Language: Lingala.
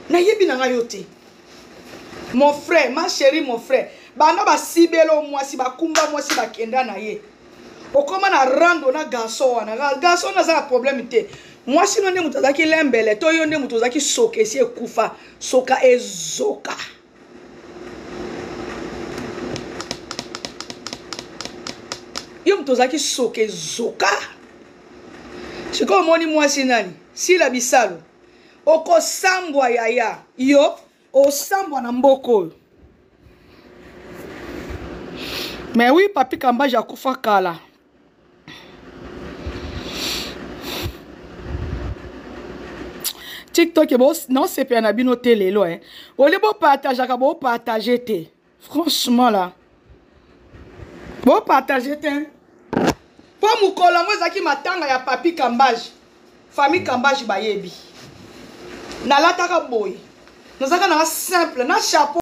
Na yebi na nga yote. Mon frère, ma chérie, mon frère. Bana ba sibelo mwasi ba kumba mwasi ba kenda na ye. Okoma na rando na garçon wana. Garçon na za problème te. Mwasi no ne mutazaki lembele to yo ne mutazaki soke si ekufa. Soka ezoka. Yo mutazaki soke ezoka. Siko moni mwasi nani? Sila Bisalo. Oko sambwa yaya. Yo o sambwa na mboko. Mais oui, papi Kamba jakufa kala. TikTok non c'est pas nabino télé lo hein. Ole bo partager ka bo partager te. Franchement là. Bo partager te. Po mukolo mo zaki matanga ya papi Kambaj. Famille Kambaj bayebi. Na lataka boy. Nous avons un simple, na chapeau.